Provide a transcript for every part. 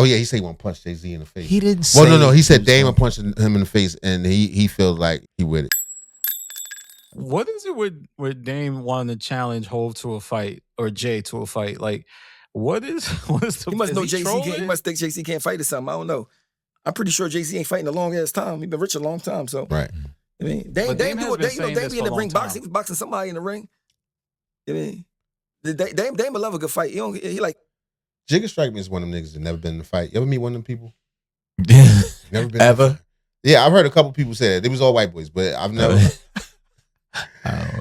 Oh yeah, he said he want to punch Jay-Z in the face. He didn't say. Well, no. He said Dame punching him in the face, and he feels like he with it. What is it with Dame wanting to challenge Hove to a fight or Jay to a fight? Like, what is the? He must know Jay-Z. He must think Jay-Z can't fight or something. I don't know. I'm pretty sure Jay-Z ain't fighting a long ass time. He been rich a long time. So right. I mean, Dame be in the ring boxing. He was boxing somebody in the ring. I mean, Dame love a good fight. He like. Jigga strike me as one of them niggas that never been in a fight. You ever meet one of them people? Never been ever. Yeah, I've heard a couple people say that. They was all white boys, but I've never.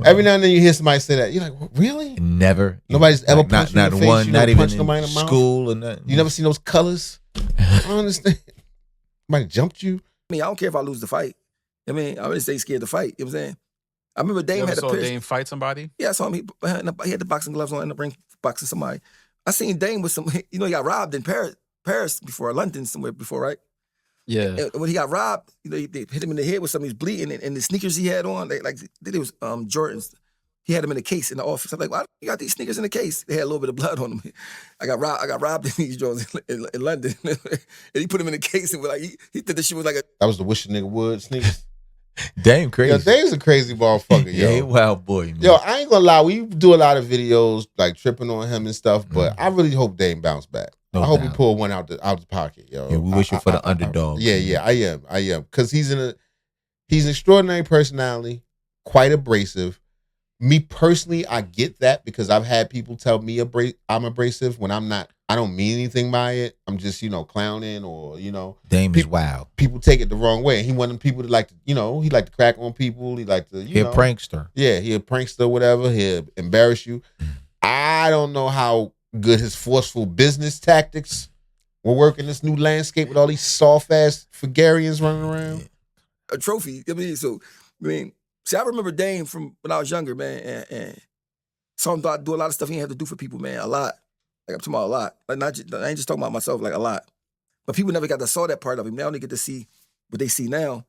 Every now and then you hear somebody say that. You're like, really? Never. Nobody's ever punched you in the face. One, you not never even punched in nobody in the school mouth? or nothing. You never seen those colors? I don't understand. Somebody jumped you? I mean, I don't care if I lose the fight. I mean, I always stay scared to fight. You know what I'm saying? I remember Dame had a saw Dame fight somebody? Yeah, I saw him. He had the boxing gloves on in the ring boxing somebody. I seen Dame with some, he got robbed in Paris before, London somewhere before, right? Yeah. And when he got robbed, they hit him in the head with something. He was bleeding, and the sneakers he had on, it was Jordans. He had them in a case in the office. I'm like, why you got these sneakers in the case? They had a little bit of blood on them. I got robbed in these Jordans in London, and he put them in a case and he did the shit was like a. That was the wish a nigga would sneakers. Dame crazy. Yo, Dame's a crazy motherfucker, yo. Yeah, he wild boy, man. Yo, I ain't gonna lie. We do a lot of videos like tripping on him and stuff, but I really hope Dame bounce back. I hope he pull one out the pocket, yo. Yeah, we wish you for the underdog. Yeah, I am. Because he's an extraordinary personality, quite abrasive. Me personally, I get that because I've had people tell me I'm abrasive when I'm not. I don't mean anything by it. I'm just, clowning or, Dame is wild. People take it the wrong way. And he one of them people that like to, he like to crack on people. He like to, He a prankster. Yeah, he a prankster, whatever. He'll embarrass you. I don't know how good his forceful business tactics will work in this new landscape with all these soft-ass Fagarians running around. A trophy. See, I remember Dame from when I was younger, man, and saw him do a lot of stuff he didn't have to do for people, man, a lot. Like, I'm talking about a lot. Like, I ain't just talking about myself, like, a lot. But people never got to saw that part of him. They only get to see what they see now.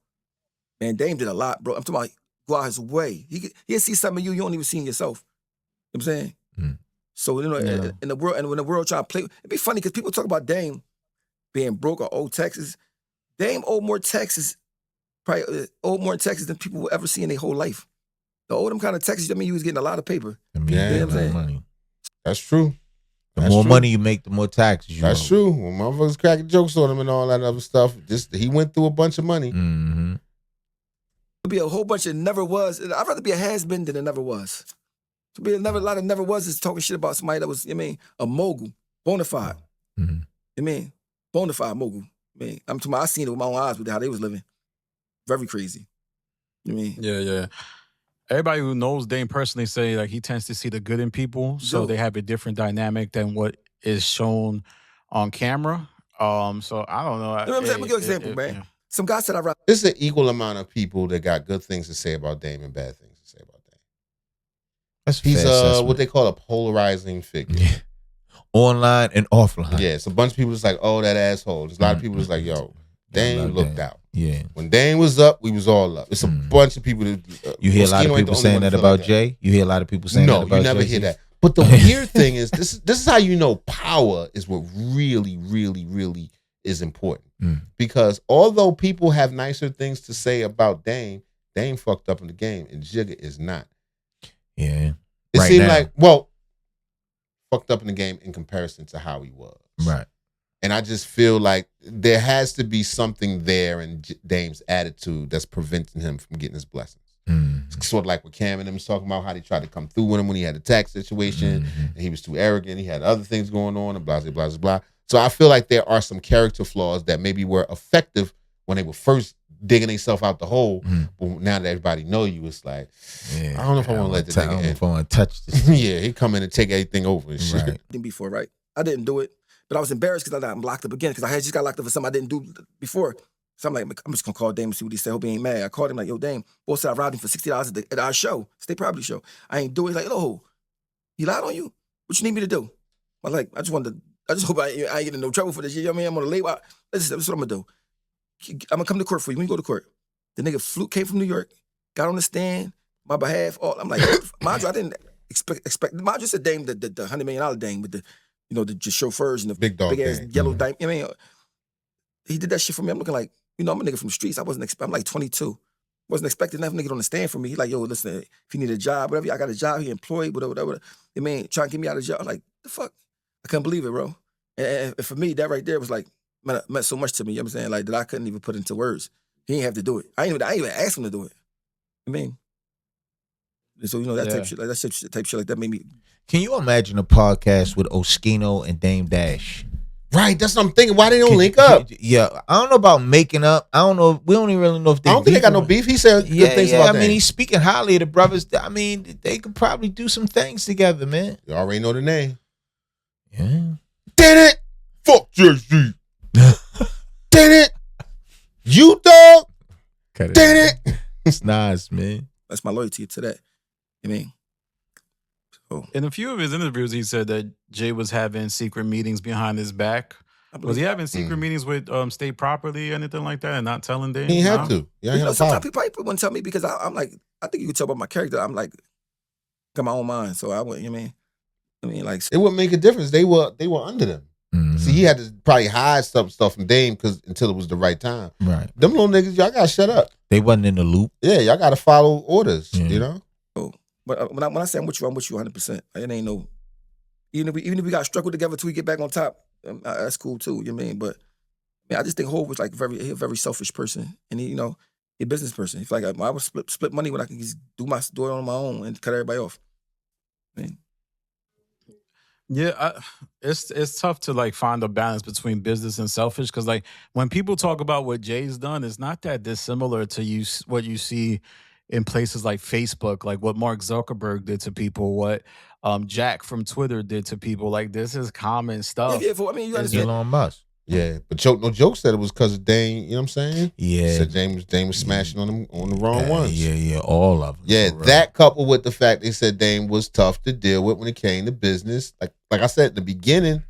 Man, Dame did a lot, bro. I'm talking about go out his way. He'll see something in you don't even see in yourself. You know what I'm saying? Mm. So, in the world, and when the world try to play, it'd be funny because people talk about Dame being broke or old Texas. Dame owed more Texas, probably owed more in Texas than people will ever see in their whole life. The old them kind of Texas, he was getting a lot of paper. You know what I'm saying? Money. That's true. The more money you make, the more taxes you owe. That's true. When motherfuckers cracking jokes on him and all that other stuff, he went through a bunch of money. Mm-hmm. It'll be a whole bunch of never was. I'd rather be a has-been than a never was. To be a lot of never was is talking shit about somebody that was, a mogul, bona fide. Mm-hmm. Bona fide mogul. I'm talking about, I seen it with my own eyes with how they was living. Very crazy. Yeah. Everybody who knows Dame personally say like he tends to see the good in people, so they have a different dynamic than what is shown on camera. So I don't know. Let me give you an example, man. Yeah. Some guy said there's an equal amount of people that got good things to say about Dame and bad things to say about Dame. He's what they call a polarizing figure. Yeah. Online and offline. Yeah, it's a bunch of people that's like, oh, that asshole. There's a lot of people that's like, yo, Dame looked out. Yeah. When Dame was up, we was all up. It's a bunch of people that... you hear a lot of people saying that about Jay? You hear a lot of people saying that about Jay? No, you never hear that. But the weird thing is, this is how you know power is what really, really, really is important. Because although people have nicer things to say about Dame fucked up in the game, and Jigga is not. Yeah. It seemed like, fucked up in the game in comparison to how he was. Right. And I just feel like there has to be something there in Dame's attitude that's preventing him from getting his blessings. It's sort of like what Cam and them was talking about, how they tried to come through with him when he had a tax situation, and he was too arrogant. He had other things going on, and blah, blah, blah, blah. So I feel like there are some character flaws that maybe were effective when they were first digging themselves out the hole. But now that everybody know you, it's like, I don't know if I want to let the nigga in. I don't know if I want to touch this. Yeah, he come in and take everything over and shit. Right. Before, right? I didn't do it. But I was embarrassed because I'm locked up again because I had just got locked up for something I didn't do before. So I'm like, I'm just going to call Dame and see what he said. Hope he ain't mad. I called him like, yo, Dame, boy said I robbed him for $60 at our show, State Property Show. I ain't do it. He's like, no, he lied on you? What you need me to do? I'm like, I just hope I ain't get in no trouble for this. You know what I mean? I'm on a late. This is what I'm going to do. I'm going to come to court for you. When you go to court, the nigga came from New York, got on the stand, my behalf. I'm like, mind you, I didn't expect. Mind you, said Dame, the $100 million Dame with the you know, the chauffeurs and the big dog ass gang. yellow diamond. I mean, he did that shit for me. I'm looking like, you know, I'm a nigga from the streets. I'm like 22. Wasn't expecting that nigga on the stand for me. He like, yo, listen, if you need a job, whatever, I got a job, he employed, whatever. I mean, trying to get me out of jail. I'm like, the fuck? I couldn't believe it, bro. And for me, that right there was like, meant so much to me, you know what I'm saying? Like, that I couldn't even put into words. He didn't have to do it. I ain't even ask him to do it. I mean, so, you know, that type shit, like that type shit like that made me. Can you imagine a podcast with Oschino and Dame Dash? Right, that's what I'm thinking. Why they don't link up? Yeah, I don't know about making up. I don't know. We don't even really know if they. I don't think they got no beef. He said good things about that. I mean, he's speaking highly of the brothers. I mean, they could probably do some things together, man. You already know the name. Yeah. Did it? Fuck JC. Did it? You dog? Did it? It's nice, man. That's my loyalty to that. I mean. In a few of his interviews, he said that Jay was having secret meetings behind his back. Was he having secret meetings with state property, anything like that, and not telling Dame? He had to. Yeah, you know, sometimes people wouldn't tell me because I'm like, I think you could tell by my character. I'm like, got my own mind, so I wouldn't. You know I mean, like it wouldn't make a difference. They were under them. Mm-hmm. See, he had to probably hide some stuff from Dame until it was the right time. Right. Them little niggas, y'all gotta shut up. They wasn't in the loop. Yeah, y'all gotta follow orders. You know. But when I say I'm with you 100%. It ain't no, even if we got struggled together till we get back on top, that's cool too. You know what I mean? But I just think Hov was like a very selfish person, and he a business person. If like I would split money when I can just do it on my own and cut everybody off. I mean, yeah, it's tough to like find a balance between business and selfish because like when people talk about what Jay's done, it's not that dissimilar to what you see in places like Facebook, like what Mark Zuckerberg did to people, what Jack from Twitter did to people. Like this is common stuff. Yeah, I mean, you understand. Elon Musk. Yeah, but Joke said it was because of Dame. You know what I'm saying? Yeah. Said Dame was smashing on the wrong ones. Yeah, all of them. Yeah, that coupled with the fact they said Dame was tough to deal with when it came to business. Like I said in the beginning,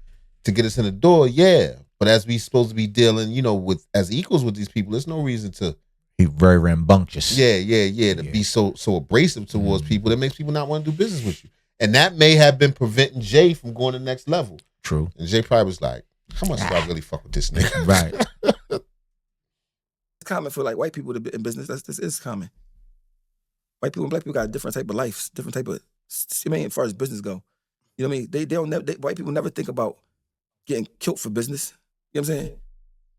to get us in the door, yeah. But as we supposed to be dealing, you know, with as equals with these people, there's no reason to. He's very rambunctious. Yeah. To be so abrasive towards people that makes people not want to do business with you. And that may have been preventing Jay from going to the next level. True. And Jay probably was like, how much do I really fuck with this nigga? Right. It's common for like white people to be in business. This is common. White people and black people got a different type of life, different type of. I mean, as far as business go, you know what I mean. White people never think about getting killed for business. You know what I'm saying?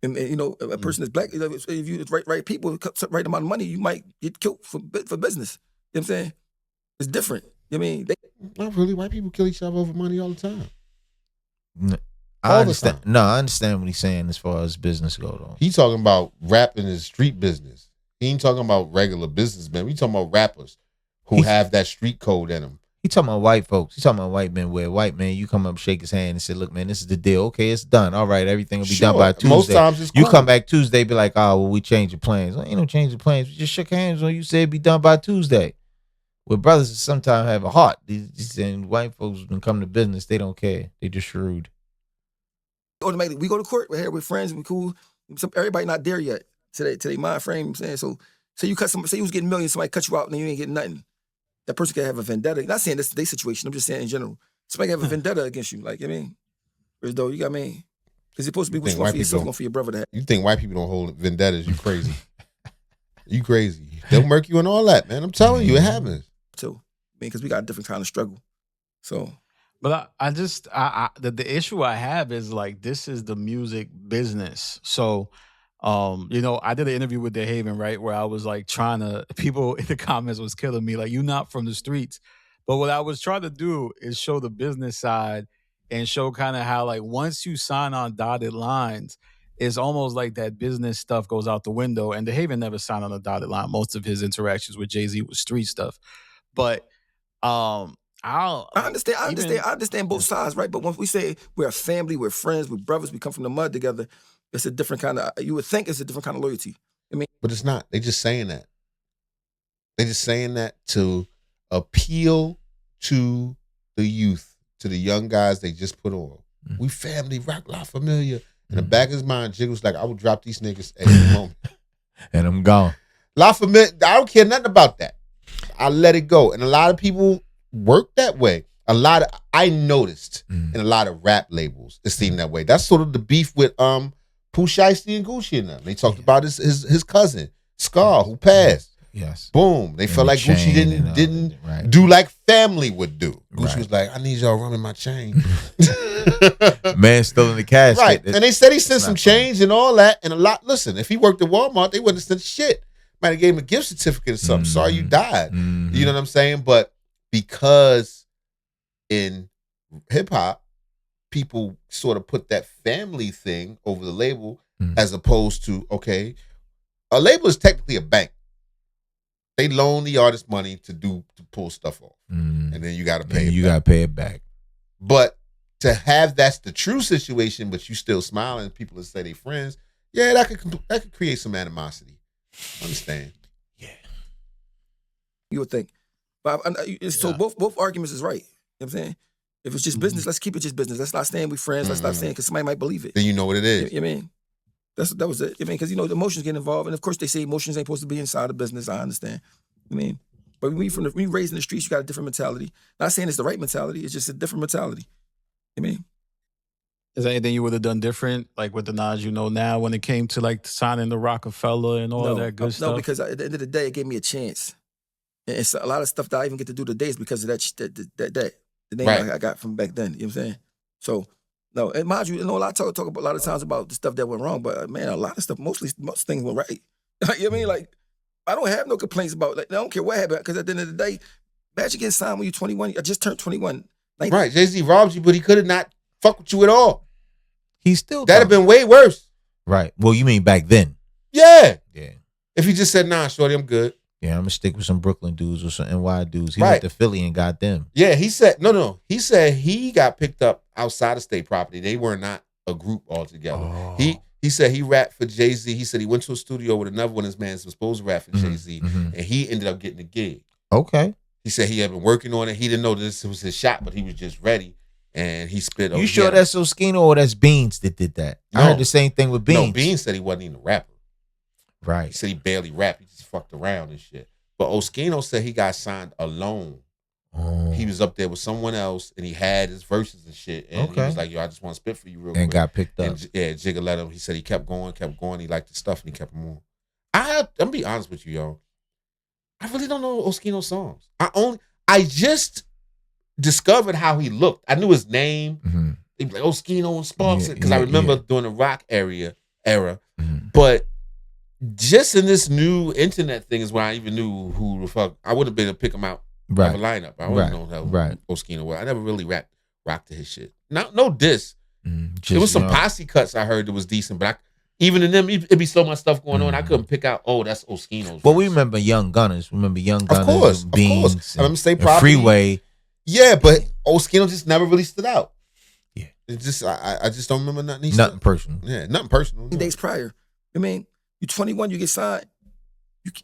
And you know, a person is black. You know, if you right people, right amount of money, you might get killed for business. You know what I'm saying? It's different. You know what I mean? Not really. White people kill each other over money all the time. I understand. No, I understand what he's saying as far as business go though. He talking about rapping is street business. He ain't talking about regular businessmen. We talking about rappers who have that street code in them. He talking about white folks. He talking about white men where white man, you come up, shake his hand and say, look, man, this is the deal. Okay, it's done. All right, everything will be done by Tuesday. Most times it's you come back Tuesday, be like, oh, well, we changed the plans. Well, ain't no change of plans. We just shook hands when you said it'd be done by Tuesday. With brothers sometimes have a heart. These white folks, when come to business, they don't care. They just shrewd. Automatically, we go to court. We're here with friends. We cool. Everybody not there yet to their mind frame. You know what I'm saying so you cut say you was getting millions, somebody cut you out, and then you ain't getting nothing. That person can have a vendetta. Not saying this is their situation. I'm just saying in general. Somebody can have a vendetta against you. Like, you know what I mean? Whereas though, you got me. Because you're supposed to be what's going for yourself, going for your brother to have. You think white people don't hold vendettas? You crazy. You crazy. They'll murk you and all that, man. I'm telling you, it happens. Too. I mean, because we got a different kind of struggle. So. But the issue I have is like, this is the music business. So, you know, I did an interview with DeHaven, right, where I was like people in the comments was killing me, like, you not from the streets. But what I was trying to do is show the business side and show kind of how like once you sign on dotted lines, it's almost like that business stuff goes out the window. And DeHaven never signed on a dotted line. Most of his interactions with Jay-Z was street stuff. But I understand both sides, right? But once we say we're a family, we're friends, we're brothers, we come from the mud together, it's a different kind of, you would think it's a different kind of loyalty. I mean, but it's not. They just saying that. They just saying that to appeal to the youth, to the young guys they just put on. Mm-hmm. We family, rock, La Familia. In the back of his mind, Jiggles like, I would drop these niggas at any moment. And I'm gone. La Familia, I don't care nothing about that. I let it go. And a lot of people work that way. I noticed in a lot of rap labels, it seemed that way. That's sort of the beef with Pooh Shiesty and Gucci and them. They talked about his cousin, Scar, who passed. Yes. Boom. They felt like Gucci didn't do like family would do. Gucci was like, I need y'all running my chain. Man still in the casket. Right. And they said he sent some change and all that. And a lot, listen, if he worked at Walmart, they wouldn't have sent shit. Might have gave him a gift certificate or something. Sorry you died. You know what I'm saying? But because in hip hop, people sort of put that family thing over the label as opposed to, okay, a label is technically a bank. They loan the artist money to pull stuff off. And then you got to pay it back. You got to pay it back. But to have that's the true situation, but you still smiling and people that say they friends, yeah, that could create some animosity. Understand? Yeah. You would think. But so both arguments is right. You know what I'm saying? If it's just business, let's keep it just business. Let's not saying we friends. Let's stop saying because somebody might believe it. Then you know what it is. You know what I mean? That was it. I mean, because the emotions get involved, and of course they say emotions ain't supposed to be inside of business. I understand. I mean, but when you raised in the streets, you got a different mentality. Not saying it's the right mentality. It's just a different mentality. I mean, is there anything you would have done different, like with the knowledge you know now, when it came to like signing the Roc-A-Fella and all of that good stuff? No, because at the end of the day, it gave me a chance. And it's a lot of stuff that I even get to do today is because of the name I got from back then. You know what I'm saying? So. No, and mind you, a lot talk about a lot of times about the stuff that went wrong, but man, a lot of stuff, most things went right. You know what I mean? Like, I don't have no complaints about. Like, I don't care what happened because at the end of the day, Magic getting signed when you're 21. I just turned 21. Right, Jay-Z robbed you, but he could have not fucked with you at all. He still that'd have been way worse. Right. Well, you mean back then? Yeah. Yeah. If he just said, "Nah, shorty, I'm good." Yeah, I'm gonna stick with some Brooklyn dudes or some NY dudes. He went to Philly and got them. Yeah, he said no. He said he got picked up outside of state property. They were not a group altogether. Oh. He said he rapped for Jay-Z. He said he went to a studio with another one of his mans was supposed to rap for Jay-Z, and he ended up getting the gig. Okay. He said he had been working on it. He didn't know this was his shot, but he was just ready, and he spit. You sure that's Oschino or that's Beans that did that? No. I heard the same thing with Beans. No, Beans said he wasn't even a rapper. Right. He said he barely rapped. He just fucked around and shit. But Oschino said he got signed alone. Oh. He was up there with someone else, and he had his verses and shit. And he was like, "Yo, I just want to spit for you real quick." And got picked up. And, Jigga let him. He said he kept going. He liked the stuff, and he kept him on. I'm gonna be honest with you, yo. I really don't know Oschino's songs. I just discovered how he looked. I knew his name. He'd be like Oschino and Sparks, because I remember during the rock era. But just in this new internet thing is where I even knew who the fuck I would have been to pick him out of a lineup. I wouldn't know how Oschino was. I never really rocked to his shit. No diss. There was some posse cuts I heard that was decent, but even in them, it'd be so much stuff going on. I couldn't pick out. Oh, that's Oschino's. Well, we remember Young Gunners. Of course, Beans. I remember State Property. Freeway. Yeah, but Oschino just never really stood out. Yeah, it's just I just don't remember nothing. Nothing personal. Yeah, nothing personal. No. Days prior, I mean. You're 21, you get signed,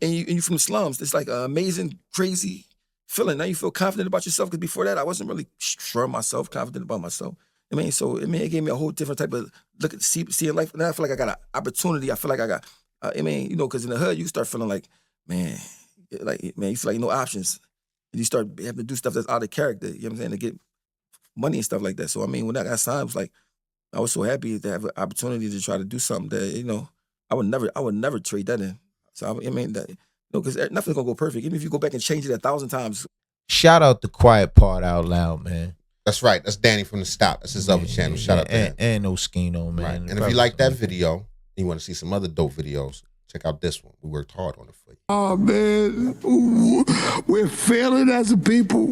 and you're from the slums. It's like an amazing, crazy feeling. Now you feel confident about yourself, because before that, I wasn't really sure of myself, confident about myself. It gave me a whole different type of look at seeing life. Now I feel like I got an opportunity. I feel like I got, because in the hood, you start feeling like, man, you feel like no options. And you start having to do stuff that's out of character, you know what I'm saying, to get money and stuff like that. So, when I got signed, it was like, I was so happy to have an opportunity to try to do something that, I would never trade that in. So because nothing's gonna go perfect. Even if you go back and change it 1,000 times. Shout out the Quiet Part Out Loud, man. That's right. That's Danny from the Stop. That's his other channel. Shout out to him. And Oschino, man. Right. And if you like that video, and you want to see some other dope videos, check out this one. We worked hard on it for you. Oh man, we're failing as a people.